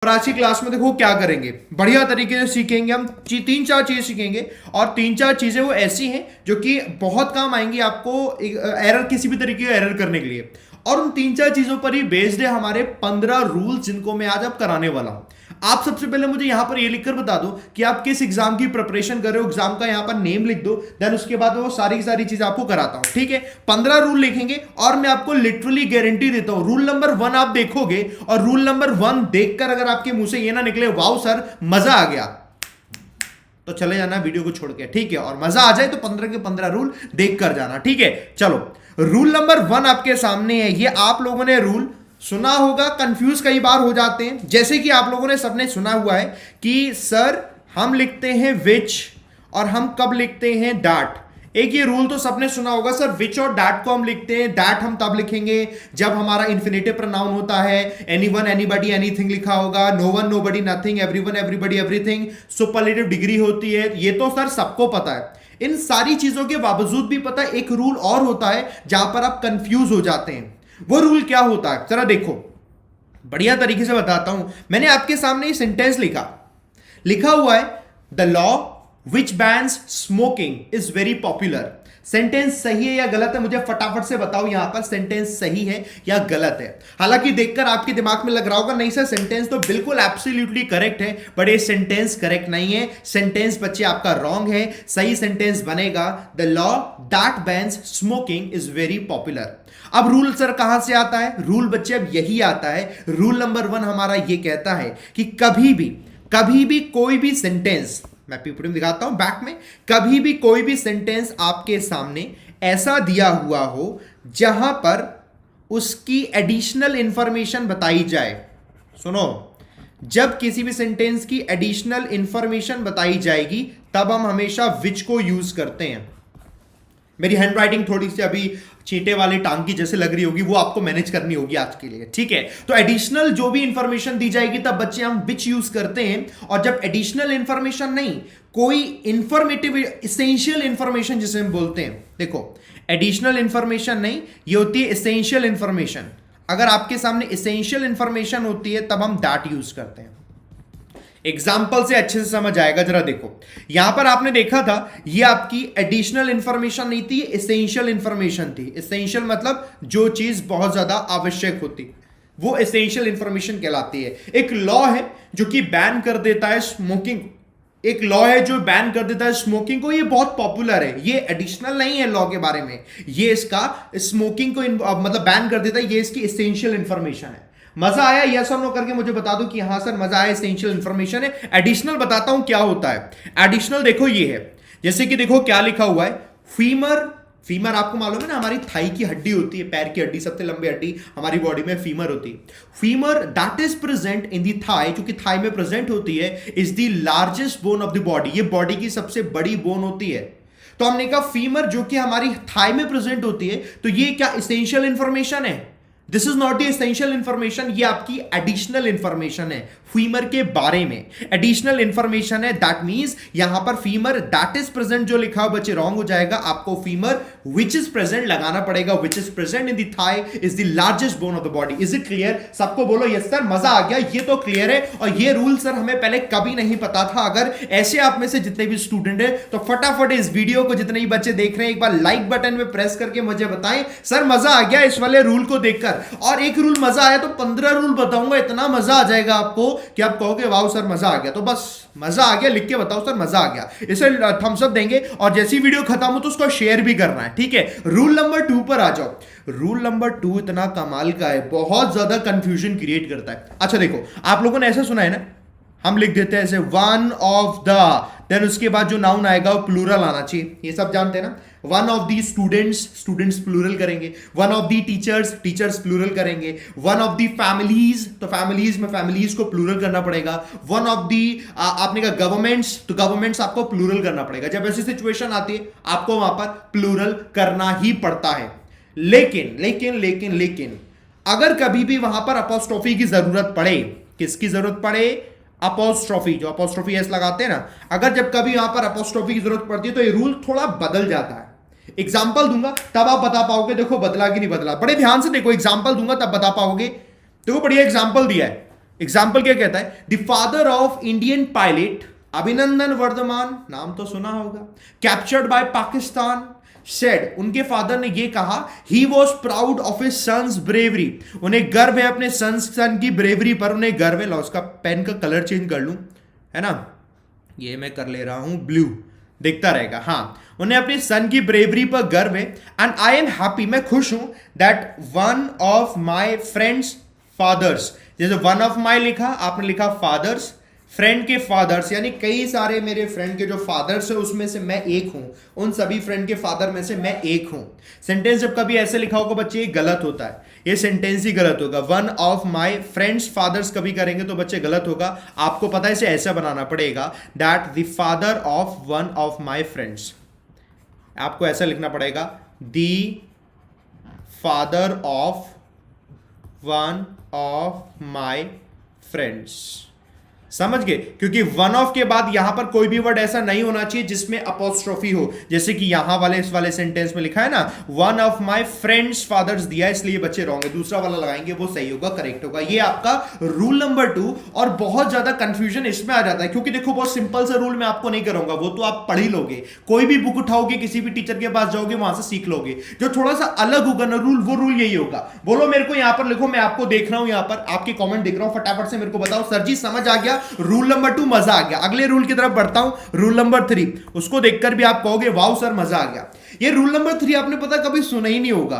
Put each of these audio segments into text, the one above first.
और आज की क्लास में देखो क्या करेंगे, बढ़िया तरीके से सीखेंगे हम। तीन चार चीजें सीखेंगे और तीन चार चीजें वो ऐसी हैं जो कि बहुत काम आएंगी आपको एरर, किसी भी तरीके का एरर करने के लिए। और उन तीन चार चीजों पर ही बेस्ड है हमारे 15 रूल्स, जिनको मैं आज अब कराने वाला हूं। आप सबसे पहले मुझे यहां पर ये लिखकर बता दो कि आप किस एग्जाम की प्रिपरेशन कर रहे हो, एग्जाम का यहां पर नेम लिख दो, देन उसके बाद वो सारी की सारी चीजें आपको कराता हूं। ठीक है, 15 रूल लिखेंगे और मैं आपको लिटरली गारंटी देता हूं, रूल नंबर 1 आप देखोगे और रूल नंबर 1 देखकर अगर आपके मुंह से ये ना निकले वाओ सर मजा आ गया, तो चले जाना वीडियो को छोड़ के। ठीक है, और मजा आ जाए तो 15 के 15 रूल देख कर जाना। ठीक है, चलो रूल नंबर 1 आपके सामने है। ये आप लोगों ने रूल सुना होगा, कंफ्यूज कई बार हो जाते हैं। जैसे कि आप लोगों ने सबने सुना हुआ है कि सर हम लिखते हैं विच और हम कब लिखते हैं डैट। एक ये रूल तो सबने सुना होगा, सर विच और डैट को हम लिखते हैं, डैट हम तब लिखेंगे जब हमारा इन्फिनेटिव प्रोनाउन होता है। एनीवन, एनीबॉडी, एनीथिंग लिखा होगा, no one, nobody, nothing, everyone, everybody, everything, superlative degree होती है। ये तो सर सबको पता है। इन सारी चीजों के बावजूद भी पता है एक रूल और होता है जहां पर आप कंफ्यूज हो जाते हैं। वो रूल क्या होता है जरा देखो, बढ़िया तरीके से बताता हूं। मैंने आपके सामने सेंटेंस लिखा हुआ है, the law which bans smoking is very popular. Sentence सही है या गलत है, मुझे फटाफट से बताओ यहां पर सेंटेंस सही है या गलत है। हालांकि देखकर आपके दिमाग में लग रहा होगा नहीं सर सेंटेंस तो बिल्कुल एब्सोल्युटली करेक्ट है, बट ये सेंटेंस करेक्ट नहीं है। सेंटेंस बच्चे आपका रॉन्ग है। सही सेंटेंस बनेगा, the law that bans smoking is very popular. अब रूल सर कहां से आता है? रूल बच्चे अब यही आता है। रूल नंबर 1 हमारा ये कहता है कि कभी भी कोई भी सेंटेंस, मैं पीपीटी में दिखाता हूं बैक में, कभी भी कोई भी सेंटेंस आपके सामने ऐसा दिया हुआ हो जहां पर उसकी एडिशनल इंफॉर्मेशन बताई जाए। सुनो, जब किसी भी सेंटेंस की एडिशनल इंफॉर्मेशन बताई जाएगी तब हम हमेशा विच को यूज करते हैं। मेरी हैंडराइटिंग थोड़ी सी अभी चींटे वाले टांग की जैसे लग रही होगी, वो आपको मैनेज करनी होगी आज के लिए। ठीक है, तो एडिशनल जो भी इंफॉर्मेशन दी जाएगी तब बच्चे हम विच यूज करते हैं। और जब एडिशनल इंफॉर्मेशन नहीं, कोई इंफॉर्मेटिव एसेंशियल इंफॉर्मेशन जिसे हम बोलते हैं, देखो एडिशनल इंफॉर्मेशन नहीं, ये होती है एसेंशियल इंफॉर्मेशन। अगर आपके सामने एसेंशियल इंफॉर्मेशन होती है तब हम दैट यूज करते हैं। एग्जाम्पल से अच्छे से समझ आएगा, जरा देखो यहां पर आपने देखा था ये आपकी एडिशनल इंफॉर्मेशन नहीं थी, एसेंशियल इंफॉर्मेशन थी। एसेंशियल मतलब जो चीज बहुत ज्यादा आवश्यक होती, वो एसेंशियल इंफॉर्मेशन कहलाती है। एक लॉ है जो कि बैन कर देता है स्मोकिंग, एक लॉ है जो बैन कर देता है स्मोकिंग को, ये बहुत पॉपुलर है। ये एडिशनल नहीं है लॉ के बारे में, ये इसका स्मोकिंग को मतलब बैन कर देता है, ये इसकी एसेंशियल इंफॉर्मेशन है। मजा आया? यस और नो करके मुझे बता दो कि हां सर मजा आया, एसेंशियल इंफॉर्मेशन है। एडिशनल बताता हूं क्या होता है। एडिशनल देखो ये है, जैसे कि देखो क्या लिखा हुआ है, फीमर आपको मालूम है ना, हमारी थाई की हड्डी होती है, पैर की हड्डी, सबसे लंबी हड्डी हमारी बॉडी में फीमर होती है। Femur that is present in the thigh, जो कि थाई में प्रेजेंट होती है, is the largest bone of the body. ये बॉडी की सबसे बड़ी बोन होती है। तो हमने कहा फीमर जो कि हमारी थाई में प्रेजेंट होती है, तो ये क्या एसेंशियल इंफॉर्मेशन है? This is not the essential information, ये आपकी एडिशनल इंफॉर्मेशन है फीमर के बारे में। एडिशनल इंफॉर्मेशन है, दैट मींस यहां पर फीमर दैट इज प्रेजेंट जो लिखा हो बच्चे रॉन्ग हो जाएगा। आपको फीमर विच इज प्रेजेंट लगाना पड़ेगा। Which is present in the thigh is the largest bone of the body. Is it clear? सबको बोलो यस सर, मजा आ गया, ये तो क्लियर है। और ये रूल सर हमें पहले कभी नहीं पता था। अगर ऐसे आप में से जितने भी स्टूडेंट है तो फटाफट इस वीडियो को जितने भी बच्चे देख रहे हैं एक बार लाइक बटन में प्रेस करके मुझे बताएं सर मजा आ गया इस वाले रूल को देखकर। और एक रूल मजा आया तो 15 रूल बताऊंगा, इतना मजा आ जाएगा आपको कि आप कहोगे वाओ सर मजा आ गया। तो बस मजा आ गया लिख के बताओ सर मजा आ गया, इसे थम्स अप देंगे। और जैसी वीडियो खत्म हो तो उसको शेयर भी करना है। ठीक है, रूल नंबर 2 पर आ जाओ। रूल नंबर 2 इतना कमाल का है, बहुत ज्यादा कंफ्यूजन क्रिएट करता है। अच्छा देखो, आप लोगों ने ऐसा सुना है ना, हम लिख देते हैं ऐसे वन ऑफ द, देन उसके बाद जो नाउन आएगा वो प्लूरल आना चाहिए, ये सब जानते हैं ना। One of the students plural करेंगे। One of the teachers plural करेंगे। वन ऑफ दी फैमिलीज, तो फैमिलीज में फैमिलीज को प्लूरल करना पड़ेगा। वन ऑफ दी आपने कहा गवर्नमेंट्स, तो गवर्नमेंट्स आपको प्लूरल करना पड़ेगा। जब ऐसी सिचुएशन आती है आपको वहां पर प्लूरल करना ही पड़ता है। लेकिन अगर कभी भी वहां पर अपोस्ट्रोफी की जरूरत पड़े, किसकी जरूरत पड़े? अपोस्ट्रोफी, जो अपोस्ट्रोफी एस लगाते हैं ना, अगर जब कभी यहां पर अपोस्ट्रोफी की जरूरत पड़ती है तो ये रूल थोड़ा बदल जाता है। एग्जाम्पल दूंगा तब आप बता पाओगे देखो बदला कि नहीं बदला। बड़े ध्यान से देखो, एग्जाम्पल दूंगा तब बता पाओगे। देखो बढ़िया एग्जाम्पल दिया है, एग्जाम्पल क्या कहता है, the father of Indian pilot Abhinandan Vardhaman, नाम तो सुना होगा, कैप्चर्ड बाय पाकिस्तान, सेड, उनके फादर ने ये कहा, he was proud of his son's bravery, उन्हें गर्व है अपने सन की ब्रेवरी पर, उन्हें गर्व है। लो उसका पेन का कलर चेंज कर लूं, है ना, ये मैं कर ले रहा हूं ब्लू, दिखता रहेगा। हाँ, उन्हें अपने सन की ब्रेवरी पर गर्व है। एंड आई एम हैप्पी, मैं खुश हूं, that one of my friend's fathers, जैसे वन ऑफ माई लिखा, आपने लिखा फादर्स, फ्रेंड के फादर्स, यानी कई सारे मेरे फ्रेंड के जो फादर्स है उसमें से मैं एक हूं, उन सभी फ्रेंड के फादर में से मैं एक हूं। सेंटेंस जब कभी ऐसे लिखा होगा बच्चे, ये गलत होता है, ये सेंटेंस ही गलत होगा। One of my friend's fathers कभी करेंगे तो बच्चे गलत होगा, आपको पता है इसे ऐसा बनाना पड़ेगा, that the father of one of my friends, आपको ऐसा लिखना पड़ेगा, the father of one of my friends. समझ गए, क्योंकि वन ऑफ के बाद यहां पर कोई भी वर्ड ऐसा नहीं होना चाहिए जिसमें अपोस्ट्रोफी हो, जैसे कि यहां वाले इस वाले सेंटेंस में लिखा है ना, one of my friend's fathers दिया, इसलिए बच्चे रॉन्ग है, दूसरा वाला लगाएंगे वो सही होगा, करेक्ट होगा। ये आपका रूल नंबर 2। और बहुत ज्यादा कंफ्यूजन इसमें आ जाता है, क्योंकि देखो बहुत सिंपल सा रूल मैं आपको नहीं करूंगा, वो तो आप पढ़ ही लोगे, कोई भी बुक उठाओगे, किसी भी टीचर के पास जाओगे, वहां से सीख लोगे। जो थोड़ा सा अलग होगा ना रूल, वो रूल यही होगा। बोलो मेरे को यहां पर लिखो, मैं आपको देख रहा हूं, यहां पर आपके कॉमेंट देख रहा हूं, फटाफट से मेरे को बताओ, सर जी समझ आ गया, रूल नंबर 2 मजा आ गया। अगले रूल की तरफ बढ़ता हूं, रूल नंबर 3, उसको देखकर भी आप कहोगे वाओ सर मजा आ गया। ये रूल नंबर 3 आपने पता कभी सुना ही नहीं होगा,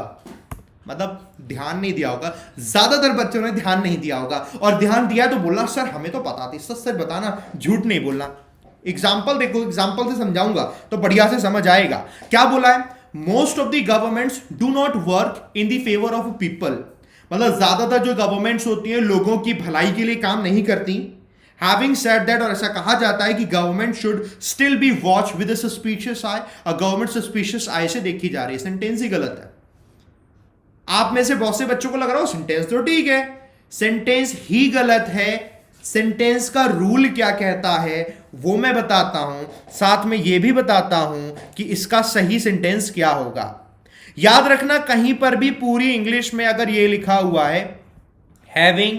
मतलब ध्यान नहीं दिया होगा, ज्यादातर बच्चों ने ध्यान नहीं दिया होगा, और ध्यान दिया तो बोलना सर हमें तो पता थी, सच सच बताना, झूठ नहीं बोलना। एग्जाम्पल देखो, एग्जाम्पल से समझाऊंगा तो बढ़िया से समझ आएगा। क्या बोला है, most of the governments do not work in the favour of people, मतलब ज्यादातर जो गवर्नमेंट्स होती हैं लोगों की भलाई के लिए काम नहीं करती। Having said that, और ऐसा कहा जाता है कि government should still be watch with suspicious eye, और गवर्नमेंट सस्पिशियस आई से देखी जा रही है। सेंटेंस ही गलत है। आप में से बहुत से बच्चों को लग रहा हो सेंटेंस तो ठीक है, सेंटेंस ही गलत है। सेंटेंस का रूल क्या कहता है वो मैं बताता हूं, साथ में यह भी बताता हूं कि इसका सही सेंटेंस क्या होगा। याद रखना, कहीं पर भी पूरी इंग्लिश में अगर यह लिखा हुआ है हैविंग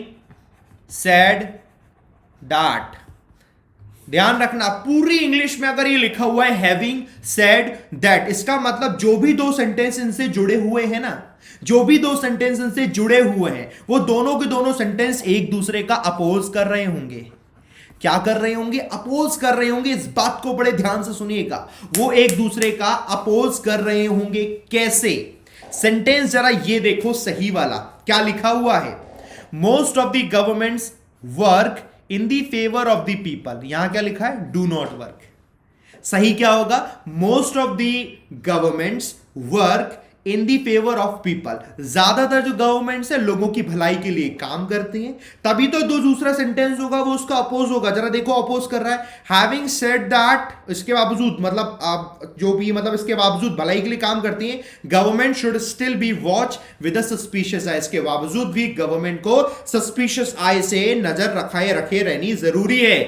सेड दैट, ध्यान रखना, पूरी इंग्लिश में अगर ये लिखा हुआ है हैविंग सेड दैट, इसका मतलब जो भी दो सेंटेंस इनसे जुड़े हुए हैं ना, जो भी दो सेंटेंस इनसे जुड़े हुए हैं, वो दोनों के दोनों सेंटेंस एक दूसरे का अपोज कर रहे होंगे। क्या कर रहे होंगे, अपोज कर रहे होंगे। इस बात को बड़े ध्यान से सुनिएगा, वो एक दूसरे का अपोज कर रहे होंगे। कैसे? सेंटेंस जरा ये देखो सही वाला, क्या लिखा हुआ है, most of the governments work in the favour of the people, यहां क्या लिखा है, डू नॉट वर्क। सही क्या होगा, most of the governments work in the favour of people, ज्यादातर जो गवर्नमेंट्स है लोगों की भलाई के लिए काम करती हैं। तभी तो दो दूसरा सेंटेंस होगा वो उसका अपोज होगा। जरा देखो अपोज कर रहा है, हैविंग सेड दैट, इसके बावजूद, मतलब आप जो भी, मतलब इसके बावजूद भलाई के लिए काम करती हैं। Government should still be watch with a suspicious eye, इसके बावजूद भी गवर्नमेंट को सस्पिशियस आई से नजर रखे रहनी जरूरी है,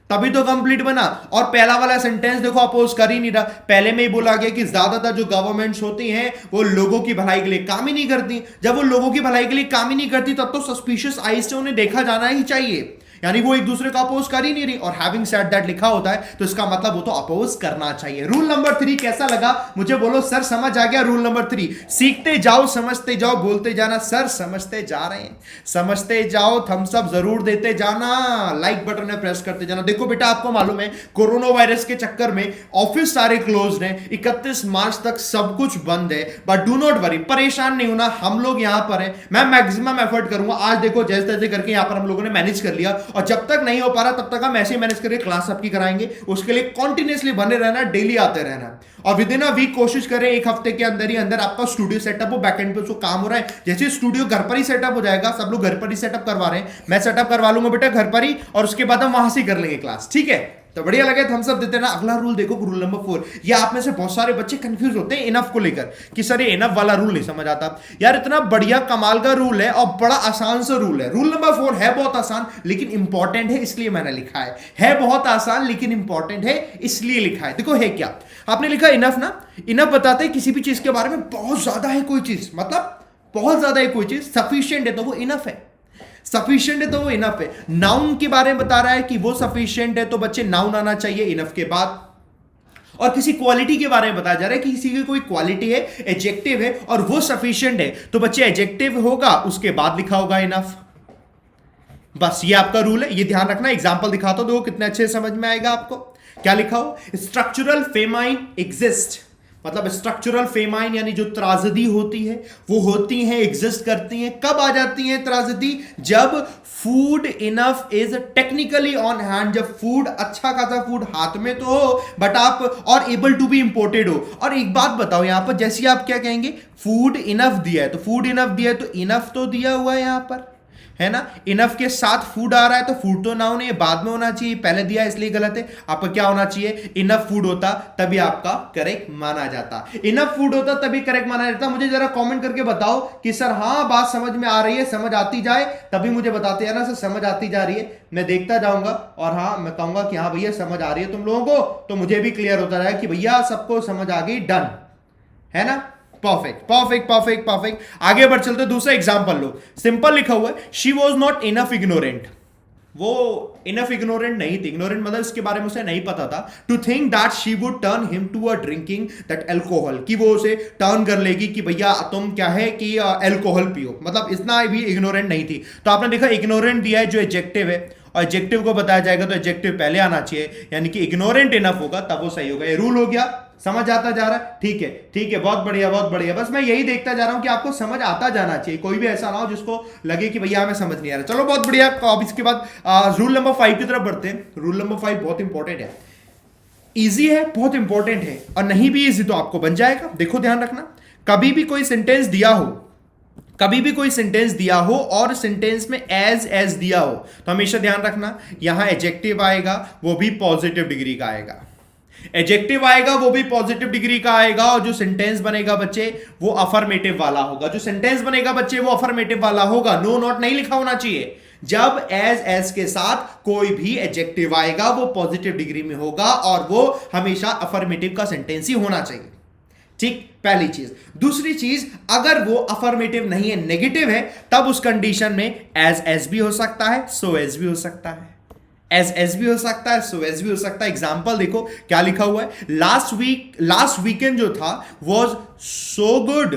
तभी तो कंप्लीट बना। और पहला वाला सेंटेंस देखो अपोज कर ही नहीं रहा, पहले में ही बोला गया कि ज्यादातर जो गवर्नमेंट्स होती हैं वो लोगों की भलाई के लिए काम ही नहीं करती। जब वो लोगों की भलाई के लिए काम ही नहीं करती तब तो सस्पिशियस आई से उन्हें देखा जाना ही चाहिए, यानी वो एक दूसरे को अपोज कर ही नहीं रही। और हैविंग सेड दैट लिखा होता है तो इसका मतलब वो तो अपोज करना चाहिए। रूल नंबर 3 कैसा लगा मुझे बोलो, सर समझ आ गया। रूल नंबर 3, सीखते जाओ, समझते जाओ, बोलते जाना सर समझते जा रहे हैं, समझते जाओ, थम्स अप जरूर देते जाना, लाइक बटन में प्रेस करते जाना। देखो बेटा आपको मालूम है कोरोना वायरस के चक्कर में ऑफिस सारे क्लोज्ड हैं, 31 मार्च तक सब कुछ बंद है, बट डू नॉट वरी, परेशान नहीं होना, हम लोग यहां पर हैं। मैं मैक्सिमम एफर्ट करूंगा, आज देखो जैसे तैसे करके यहां पर हम लोगों ने मैनेज कर लिया, और जब तक नहीं हो पा रहा तब तक हम ऐसे मैनेज करके क्लास आपकी कराएंगे। उसके लिए कंटिन्यूअसली बने रहना, डेली आते रहना, और विद इन अ वीक कोशिश करें एक हफ्ते के अंदर ही अंदर आपका स्टूडियो सेटअप हो, बैकएंड पे उसको काम हो रहा है। जैसे स्टूडियो घर पर ही सेटअप हो जाएगा, सब लोग घर पर ही सेटअप करवा रहे हैं, मैं सेटअप करवा लूंगा बेटा घर पर ही, और उसके बाद हम वहां से कर लेंगे क्लास, ठीक है? तो बढ़िया लगे थम्स अप देते ना। अगला रूल देखो, रूल नंबर 4। ये आप में से बहुत सारे बच्चे कंफ्यूज होते हैं इनफ को लेकर कि सर ये इनफ वाला रूल नहीं समझ आता। यार इतना बढ़िया कमाल का रूल है और बड़ा आसान सा रूल है। रूल नंबर 4 है बहुत आसान लेकिन इंपॉर्टेंट है, इसलिए मैंने लिखा है बहुत आसान लेकिन इंपॉर्टेंट है इसलिए लिखा है। देखो है क्या, आपने लिखा इनफ ना, इनफ बताते हैं किसी भी चीज के बारे में बहुत ज्यादा है कोई चीज, मतलब बहुत ज्यादा है कोई चीज, सफिशिएंट है तो वो इनफ है। सफिशिएंट है तो वो इनफ है। नाउन के बारे में बता रहा है कि वो सफिशिएंट है, तो बच्चे नाउन आना चाहिए इनफ के बाद। और किसी क्वालिटी के बारे में बताया जा रहा है कि किसी की कोई क्वालिटी है, एडजेक्टिव है और वो सफिशिएंट है, तो बच्चे एडजेक्टिव होगा उसके बाद लिखा होगा इनफ। बस ये आपका रूल है, ये ध्यान रखना। एग्जांपल दिखाता हूं, कितने अच्छे समझ में आएगा आपको। क्या लिखा हो, स्ट्रक्चरल फेमाइन एग्जिस्ट, मतलब स्ट्रक्चरल फेमाइन यानी जो त्रासदी होती है वो होती हैं, एग्जिस्ट करती हैं। कब आ जाती हैं त्रासदी, जब food enough is technically on hand, जब फूड अच्छा खासा फूड हाथ में तो हो बट आप और एबल टू बी इंपोर्टेड हो। और एक बात बताओ, यहां पर जैसे आप क्या कहेंगे, फूड इनफ दिया है, तो फूड इनफ दिया है तो इनफ तो दिया हुआ है यहां पर, है ना। इनफ के साथ फूड आ रहा है तो फूड तो नाउन है, बाद में होना चाहिए, पहले दिया इसलिए गलत है। आपका क्या होना चाहिए, इनफ फूड होता तभी आपका करेक्ट माना जाता। इनफ फूड होता तभी करेक्ट माना जाता। मुझे जरा कमेंट करके बताओ कि सर हाँ बात समझ में आ रही है, समझ आती जाए तभी मुझे बताते हैं ना सर समझ आती जा रही है, मैं देखता जाऊंगा और हाँ मैं कहूंगा कि हाँ भैया समझ आ रही है तुम लोगों को, तो मुझे भी क्लियर होता रहा कि भैया सबको समझ आ गई, डन है ना। Perfect perfect perfect perfect. आगे बढ़ चलते, दूसरा एग्जांपल लो। सिंपल लिखा हुआ है, she was not enough ignorant, वो इनफ इग्नोरेंट नहीं थी। इग्नोरेंट मतलब इसके बारे में उसे नहीं पता था। To think that she would turn him to a drinking that alcohol, कि वो उसे टर्न कर लेगी कि भैया तुम क्या है कि एल्कोहल पियो, मतलब इतना भी इग्नोरेंट नहीं थी। तो आपने देखा इग्नोरेंट दिया है जो एडजेक्टिव है, और एडजेक्टिव को बताया जाएगा तो एडजेक्टिव पहले आना चाहिए, यानी कि इग्नोरेंट इनफ होगा तब वो सही होगा। ये रूल हो गया, समझ आता जा रहा है, ठीक है ठीक है, बहुत बढ़िया बहुत बढ़िया। बस मैं यही देखता जा रहा हूं कि आपको समझ आता जाना चाहिए, कोई भी ऐसा ना हो जिसको लगे कि भैया हमें समझ नहीं आ रहा। चलो बहुत बढ़िया। अब इसके बाद रूल नंबर 5 की तरफ बढ़ते हैं। रूल नंबर 5 बहुत इंपॉर्टेंट है, इजी है, बहुत इंपॉर्टेंट है, और नहीं भी इजी तो आपको बन जाएगा। देखो ध्यान रखना, कभी भी कोई सेंटेंस दिया हो, कभी भी कोई सेंटेंस दिया हो और सेंटेंस में एज दिया हो, तो हमेशा ध्यान रखना यहां एडजेक्टिव आएगा, वो भी पॉजिटिव डिग्री का आएगा। एडजेक्टिव आएगा वो भी पॉजिटिव डिग्री का आएगा, और जो सेंटेंस बनेगा बच्चे वो अफर्मेटिव वाला होगा। जो सेंटेंस बनेगा बच्चे वो अफर्मेटिव वाला होगा, नो नॉट नहीं लिखा होना चाहिए। जब एज के साथ कोई भी एडजेक्टिव आएगा वो पॉजिटिव डिग्री में होगा, और वो हमेशा अफर्मेटिव का सेंटेंस ही होना चाहिए। ठीक, पहली चीज। दूसरी चीज, अगर वो अफर्मेटिव नहीं है, नेगेटिव है, तब उस कंडीशन में एज भी हो सकता है, सो एज भी हो सकता है। एज भी हो सकता है, सो एज भी हो सकता है। एग्जाम्पल देखो क्या लिखा हुआ है, लास्ट वीकेंड जो था was so good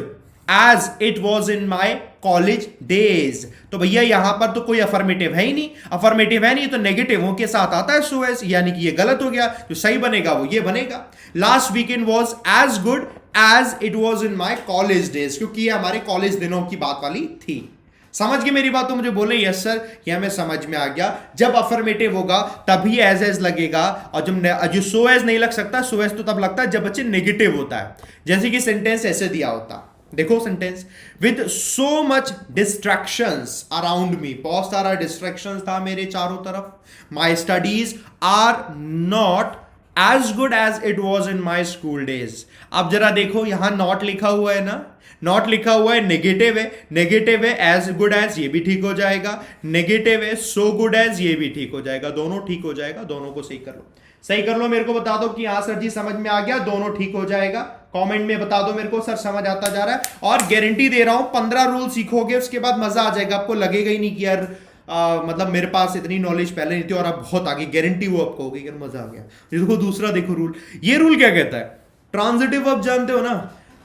as it was in my college days. तो भैया यहां पर तो कोई अफर्मेटिव है ही नहीं, अफर्मेटिव है नहीं तो नेगेटिव के साथ आता है सो एज, यानी कि ये गलत हो गया। जो सही बनेगा वो ये बनेगा, last weekend was as good as it was in my college days, क्योंकि ये हमारे कॉलेज दिनों की बात वाली थी। समझ गए मेरी बात, तो मुझे बोले यस सर ये हमें समझ में आ गया। जब अफर्मेटिव होगा तभी एज लगेगा, और जब जो सो एज नहीं लग सकता, सो एज तो तब लगता है जब बच्चे नेगेटिव होता है। जैसे कि सेंटेंस ऐसे दिया होता, देखो sentence, with so much distractions around me, बहुत सारा डिस्ट्रैक्शंस था मेरे चारों तरफ। My studies are not as good as it was in my school days. अब जरा देखो यहां नॉट लिखा हुआ है ना, नॉट लिखा हुआ है, नेगेटिव है, नेगेटिव है, एज गुड एज ये भी ठीक हो जाएगा, नेगेटिव है, सो गुड एज ये भी ठीक हो जाएगा, दोनों ठीक हो जाएगा। दोनों को सही कर लो, सही कर लो, मेरे को बता दो कि हाँ सर जी समझ में आ गया, दोनों ठीक हो जाएगा। कमेंट में बता दो मेरे को सर समझ आता जा रहा है, और गारंटी दे रहा हूं 15 रूल सीखोगे उसके बाद मजा आ जाएगा, आपको लगेगा ही नहीं कि यार मतलब मेरे पास इतनी नॉलेज पहले नहीं थी और अब बहुत आगे, गारंटी वो आपको होगी, मजा आ गया। देखो दूसरा देखो रूल, ये रूल क्या कहता है, ट्रांजिटिव वर्ब जानते हो ना,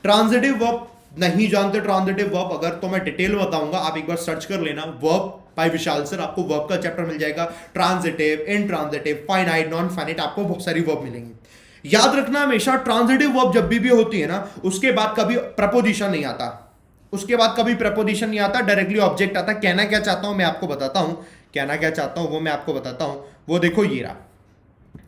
ट्रांजिटिव वर्ब नहीं जानते, ट्रांजिटिव वर्ब अगर तो मैं डिटेल में बताऊंगा, आप एक बार सर्च कर लेना, वर्ब बाय विशाल सर, आपको वर्ब का चैप्टर मिल जाएगा, transitive, intransitive, finite, non finite, आपको बहुत सारी वर्ब मिलेंगी। याद रखना हमेशा ट्रांजिटिव वर्ब जब भी होती है ना, उसके बाद कभी प्रपोजिशन नहीं आता, उसके बाद कभी प्रपोजिशन नहीं आता, डायरेक्टली ऑब्जेक्ट आता। कहना क्या चाहता हूं मैं आपको बताता हूं, कहना क्या चाहता हूं वो मैं आपको बताता हूं। वो देखो ये रहा,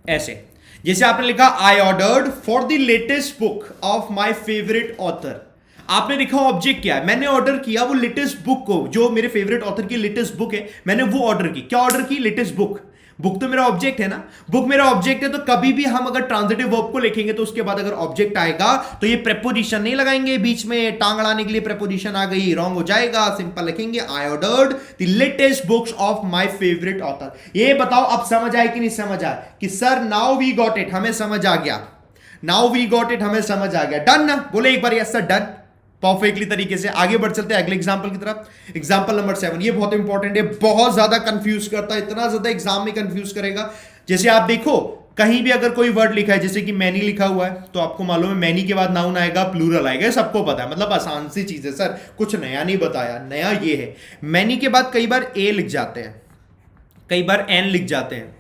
ऐसे जैसे आपने लिखा I ordered for the latest book of my favourite author, आपने लिखा ऑब्जेक्ट क्या है, मैंने ऑर्डर किया वो लेटेस्ट बुक को, जो मेरे फेवरेट ऑथर की लेटेस्ट बुक है, मैंने वो ऑर्डर की। क्या ऑर्डर की, लेटेस्ट बुक। बुक तो मेरा ऑब्जेक्ट है ना, बुक मेरा ऑब्जेक्ट है, तो कभी भी हम अगर ट्रांजिटिव वर्ब को लिखेंगे तो उसके बाद अगर ऑब्जेक्ट आएगा तो ये प्रेपोजिशन नहीं लगाएंगे बीच में, टांग अड़ाने के लिए प्रेपोजिशन आ गई, रॉन्ग हो जाएगा। सिंपल लिखेंगे I ordered the latest books of my favourite author. ये बताओ अब समझ आए कि नहीं समझ आए, कि sir now we got it, हमें समझ आ गया, नाउ वी गॉट इट, हमें समझ आ गया, डन ना, बोले एक बार यस सर डन, परफेक्टली तरीके से। आगे बढ़ चलते हैं अगले एग्जांपल की तरफ। एग्जांपल नंबर 7, ये बहुत इंपॉर्टेंट है, बहुत ज्यादा कंफ्यूज करता है, इतना ज्यादा एग्जाम में कंफ्यूज करेगा। जैसे आप देखो कहीं भी अगर कोई वर्ड लिखा है, जैसे कि मैनी लिखा हुआ है, तो आपको मालूम है मैनी के बाद नाउन आएगा, प्लूरल आएगा, सबको पता है, मतलब आसान सी चीज है सर, कुछ नया नहीं बताया। नया ये है मैनी के बाद कई बार ए लिख जाते हैं, कई बार एन लिख जाते हैं,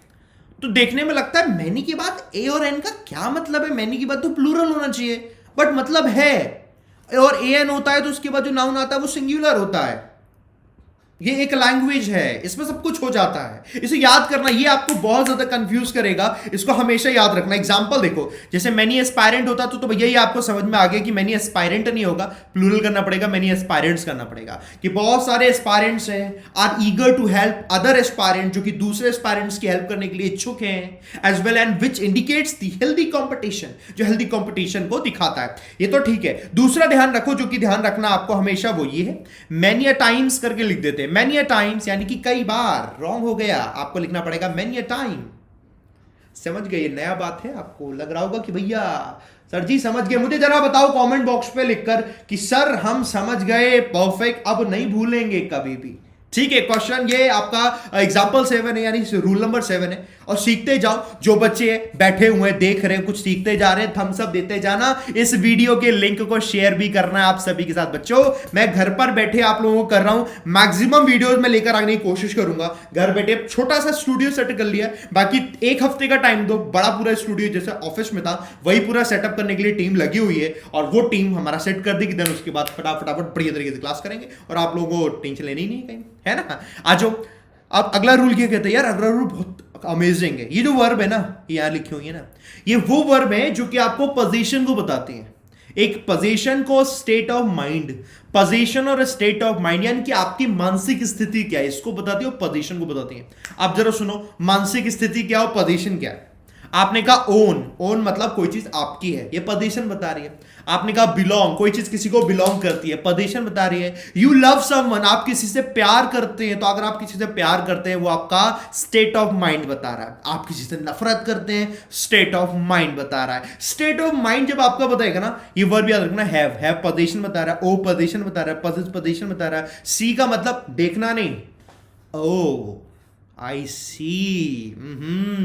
तो देखने में लगता है मैनी के बाद ए और एन का क्या मतलब है, मैनी के बाद तो प्लूरल होना चाहिए, बट मतलब है, और ए एन होता है तो उसके बाद जो नाउन आता है वो सिंगुलर होता है। ये एक लैंग्वेज है, इसमें सब कुछ हो जाता है, इसे याद करना, ये आपको बहुत ज्यादा कंफ्यूज करेगा, इसको हमेशा याद रखना। एग्जांपल देखो, जैसे मैनी एस्पायरेंट होता तो भैया ये आपको समझ में आ गया कि मैनी एस्पायरेंट नहीं होगा, प्लूरल करना पड़ेगा, मैनी एस्पायरेंट्स करना पड़ेगा, कि बहुत सारे एस्पायरेंट्स हैं, are eager to help other aspirant, जो कि दूसरे एस्पायरेंट्स की हेल्प करने के लिए इच्छुक हैं, as well and which indicates the healthy competition, जो हेल्दी कंपटीशन को दिखाता है। ये तो ठीक है। दूसरा ध्यान रखो, जो कि ध्यान रखना आपको हमेशा, वो ये है, मैनी अ टाइम्स करके लिख देते हैं, मैनी अ टाइम्स यानी कि कई बार, रॉन्ग हो गया, आपको लिखना पड़ेगा मैनी अ टाइम। समझ गए? नया बात है, आपको लग रहा होगा कि भैया सर जी समझ गए, मुझे जरा बताओ कमेंट बॉक्स पे लिखकर कि सर हम समझ गए, परफेक्ट, अब नहीं भूलेंगे कभी भी। ठीक है, क्वेश्चन ये आपका एग्जाम्पल 7 है, यानी रूल नंबर 7 है, और सीखते जाओ। जो बच्चे बैठे हुए हैं, देख रहे हैं, कुछ सीखते जा रहे हैं, थम्स अप देते जाना, इस वीडियो के लिंक को शेयर भी करना है आप सभी के साथ। बच्चों मैं घर पर बैठे आप लोगों को कर रहा हूं, मैक्सिमम वीडियोस में लेकर आने की कोशिश करूंगा। घर बैठे छोटा सा स्टूडियो सेट कर लिया, बाकी एक हफ्ते का टाइम दो, बड़ा पूरा स्टूडियो जैसे ऑफिस में था वही पूरा सेटअप करने के लिए टीम लगी हुई है, और वो टीम हमारा सेट कर देगी, देन उसके बाद फटाफट बढ़िया तरीके से क्लास करेंगे, और आप लोगों को टेंशन लेनी ही नहीं कहीं, है ना। आज अब अगला रूल क्या कहते हैं यार, अगला रूल बहुत अमेजिंग है। ये जो वर्ब है ना, ये यहां लिखी हुई है ना, ये वो वर्ब है जो कि आपको पोजीशन को बताती है। एक पोजीशन को स्टेट ऑफ माइंड, पोजीशन और स्टेट ऑफ माइंड यानी कि आपकी मानसिक स्थिति क्या है, इसको बताती है, पोजीशन को बताती है। आप जरा सुनो, मानसिक स्थिति क्या और पोजीशन क्या है। आपने कहा ओन, ओन मतलब कोई चीज आपकी है, ये पोजीशन बता रही है। आपने कहा बिलोंग, कोई चीज किसी को बिलोंग करती है, पोजीशन बता रही है। यू लव समवन, आप किसी से प्यार करते हैं, तो अगर आप किसी से प्यार करते हैं वो आपका स्टेट ऑफ माइंड बता रहा है। आप किसी से नफरत करते हैं, स्टेट ऑफ माइंड बता रहा है। स्टेट ऑफ माइंड जब आपका बताएगा ना, ये वर्ब याद रखना, हैव पोजीशन बता रहा है, ओ पोजीशन बता रहा है, पोजीशन बता रहा है, सी का मतलब देखना नहीं, ओ आई सी,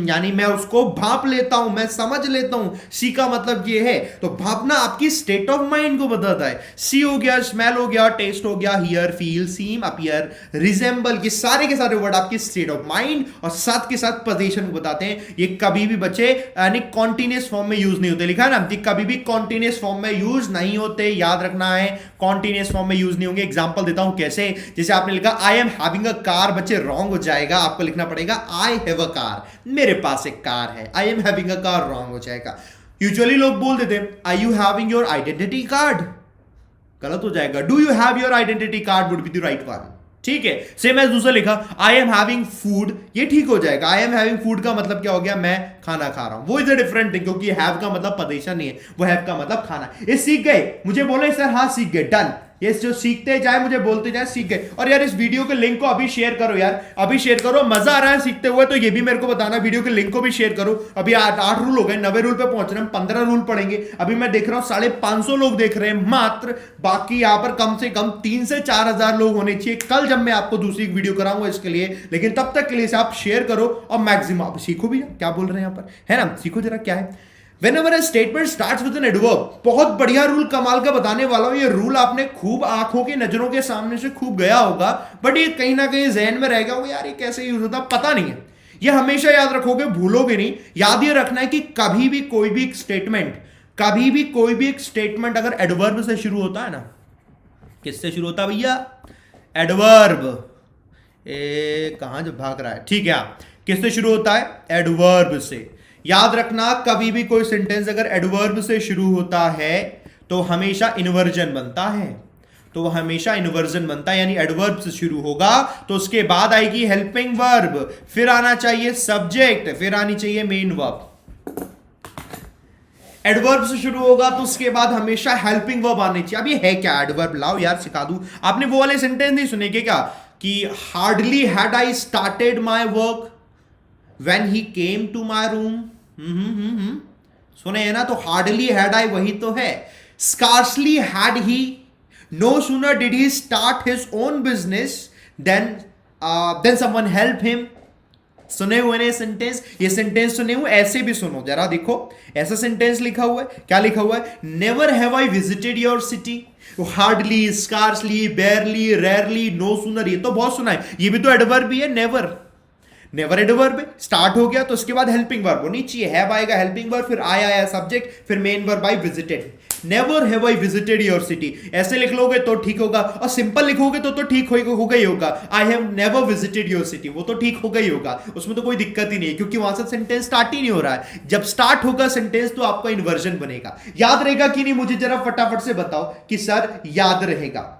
यानी मैं उसको भाप लेता हूं, मैं समझ लेता हूं। सी का मतलब ये है, तो भापना आपकी स्टेट ऑफ माइंड को बताता है। सी हो गया, स्मेल हो गया, टेस्ट हो गया, here, feel, seem, appear, resemble, के सारे वर्ड आपकी स्टेट ऑफ माइंड और साथ के साथ पोजीशन को बताते हैं। ये कभी भी बच्चे यानी कॉन्टिन्यूअस फॉर्म में यूज नहीं होते, लिखा है ना, कभी भी कॉन्टिन्यूअस फॉर्म में यूज नहीं होते, याद रखना है, कॉन्टिन्यूअस फॉर्म में यूज नहीं होंगे। एग्जांपल देता हूं कैसे, जैसे आपने लिखा आई एम हैविंग अ कार, बच्चे रॉन्ग हो जाएगा, आपको लिखना पड़ेगा आई हैव अ कार, मेरे पास एक कार है। I am having a car wrong हो जाएगा। यूजुअली लोग बोल देते हैं I you having your identity card, गलत हो जाएगा। Do you have your identity card would be the right one. ठीक है, सेम एज दूसरा लिखा आई एम हैविंग फूड, ये ठीक हो जाएगा। आई एम हैविंग फूड का मतलब क्या हो गया, मैं खाना खा रहा हूं, वो इज अ डिफरेंट थिंग, क्योंकि हैव का मतलब पोजीशन नहीं है, वो हैव का मतलब खाना। ये सीख गए, मुझे बोले सर हाँ सीख गए, डन। ये जो सीखते जाए, मुझे बोलते जाए, सीख गए। और यार इस वीडियो के लिंक को अभी शेयर करो यार, अभी शेयर करो, मजा आ रहा है सीखते हुए तो ये भी मेरे को बताना, वीडियो के लिंक को भी शेयर करो। अभी 8 रूल हो गए, 90 रूल पे पहुंच रहे हैं, 15 रूल पढ़ेंगे। अभी मैं देख रहा हूं 550 लोग देख रहे हैं मात्र, बाकी यहां पर कम से कम 3 से 4 हजार लोग होने चाहिए। कल जब मैं आपको दूसरी वीडियो कराऊंगा इसके लिए, लेकिन तब तक के लिए आप शेयर करो और मैक्सिमम आप सीखो भी, क्या बोल रहे हैं यहां पर, है ना, सीखो जरा क्या है। Whenever a statement starts with an adverb, बहुत बढ़िया रूल कमाल का बताने वाला हूं। ये रूल आपने खूब आंखों की नजरों के सामने से खूब गया होगा, बट ये कहीं ना कहीं जहन में रहेगा, यार ये कैसे यूज होता पता नहीं है। ये हमेशा याद रखोगे, भूलोगे नहीं। याद ये रखना है कि कभी भी कोई भी एक स्टेटमेंट अगर एडवर्ब से शुरू होता है ना, किससे शुरू होता है भैया, एडवर्ब, कहां जब भाग रहा है, ठीक है, किससे शुरू होता है, एडवर्ब से। याद रखना, कभी भी कोई सेंटेंस अगर एडवर्ब से शुरू होता है तो हमेशा इन्वर्जन बनता है, तो वो हमेशा इन्वर्जन बनता है, यानी एडवर्ब से शुरू होगा तो उसके बाद आएगी हेल्पिंग वर्ब, फिर आना चाहिए सब्जेक्ट, फिर आनी चाहिए मेन वर्ब। एडवर्ब से शुरू होगा तो उसके बाद हमेशा हेल्पिंग वर्ब आनी चाहिए। अब ये है क्या एडवर्ब, लाओ यार सिखा दूं। आपने वो वाले सेंटेंस नहीं सुने क्या, कि hardly had I started my work when he came to my room, सुने है ना, तो हार्डली हैड आई वही तो है। Scarcely had he, no sooner did he start his own business then someone help him. सुने हुए ने सेंटेंस, ये सेंटेंस सुने हुए, ऐसे भी सुनो जरा, देखो ऐसा सेंटेंस लिखा हुआ है, क्या लिखा हुआ है? Never have I visited your city, hardly, scarcely, barely, rarely, no sooner, ये तो बहुत सुना है, ये भी तो एडवर्ब भी है, नेवर। नेवर एडवर्ब है, स्टार्ट हो गया तो उसके बाद हेल्पिंग वर्ब होनी चाहिए, हैव आएगा, हेल्पिंग वर्ब, फिर आया सब्जेक्ट, फिर main verb I visited. Never have I visited your city, ऐसे लिख लोगे तो ठीक होगा, और सिंपल लिखोगे तो ठीक होगा ही होगा। I have never visited your city, वो तो ठीक होगा ही होगा, उसमें तो कोई दिक्कत ही नहीं है, क्योंकि वहां से सेंटेंस स्टार्ट ही नहीं हो रहा है। जब स्टार्ट होगा सेंटेंस तो आपका इन्वर्जन बनेगा। याद रहेगा कि नहीं, मुझे जरा फटाफट से बताओ कि सर याद रहेगा,